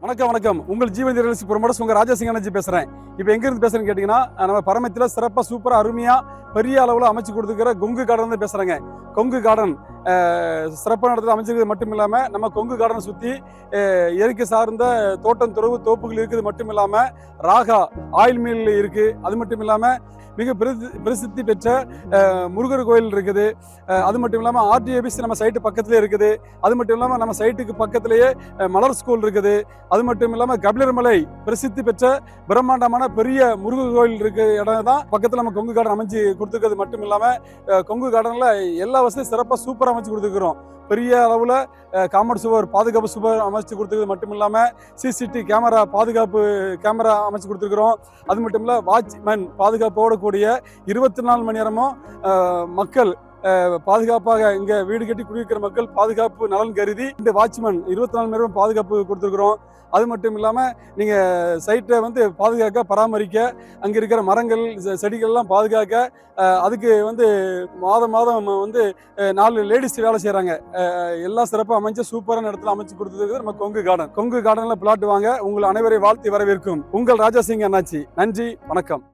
வணக்கம் வணக்கம். உங்கள் ஜீவன் ரியல்ஸ் ப்ரொமோட்டர்ஸ் உங்க ராஜசிங்கனஜி பேசுறேன். இப்போ எங்க இருந்து பேசுறேன்னு கேட்டீங்கன்னா, நம்ம பரமத்தில சிறப்பா சூப்பரா அருமையா பெரிய அளவுல அமைச்சு கொடுத்துக்கிற கொங்கு கார்டன் தான் பேசுறேங்க. கொங்கு கார்டன் சிறப்பான இடத்துல அமைச்சிருக்கிறது மட்டும் இல்லாம நம்ம கொங்கு கார்டனை சுத்தி இயற்கை சார்ந்த தோட்டம் துறவு தோப்புகள் இருக்குது மட்டும் இல்லாம ராகா ஆயில் மில் இருக்கு. அது மட்டும் இல்லாம மிக பிரசித்தி பெற்ற முருகர் கோயில் இருக்குது. அது மட்டும் இல்லாமல் ஆர்டிஏபிஸ் நம்ம சைட்டு பக்கத்துலேயே இருக்குது. அது மட்டும் இல்லாமல் நம்ம சைட்டுக்கு பக்கத்திலேயே மலர் ஸ்கூல் இருக்குது. அது மட்டும் இல்லாமல் கபிலர்மலை பிரசித்தி பெற்ற பிரம்மாண்டமான பெரிய முருகர் கோயில் இருக்க இடம் தான் பக்கத்தில் நம்ம கொங்கு கார்டன் அமைச்சு கொடுத்துருக்கிறது மட்டும் இல்லாமல் கொங்கு கார்டனில் எல்லா வசதியும் சிறப்பாக சூப்பராக அமைச்சு கொடுத்துருக்குறோம். பெரிய அளவில் காம்பவுண்ட் சுவர் பாதுகாப்பு சுவர் அமைச்சு கொடுத்துருக்கிறது மட்டும் இல்லாமல் சிசிடிவி கேமரா பாதுகாப்பு கேமரா அமைச்சு கொடுத்துருக்குறோம். அது மட்டும் இல்லை வாட்ச்மேன் பாதுகாப்போட கூடிய 24 மணி நேரமும் மக்கள் பாதுகாப்பாக இங்கே வீடு கட்டி குடியிருக்கிற மக்கள் பாதுகாப்பு நலன் கருதி இந்த வாட்ச்மேன் 24 மணி நேரம் பாதுகாப்பு கொடுத்துருக்குறோம். அது மட்டும் இல்லாமல் நீங்கள் சைட்டை பாதுகாக்க பராமரிக்க அங்கே இருக்கிற மரங்கள் செடிகள்லாம் பாதுகாக்க அதுக்கு மாதம் 4 லேடிஸ் வேலை செய்கிறாங்க. எல்லாம் சிறப்பாக அமைச்சு சூப்பரான இடத்துல அமைச்சு கொடுத்துருக்கு நம்ம கொங்கு கார்டன். கொங்கு கார்டனில் பிளாட் வாங்க உங்கள் அனைவரை வாழ்த்தி வரவேற்கும் உங்கள் ராஜாசிங் அண்ணாச்சி. நன்றி, வணக்கம்.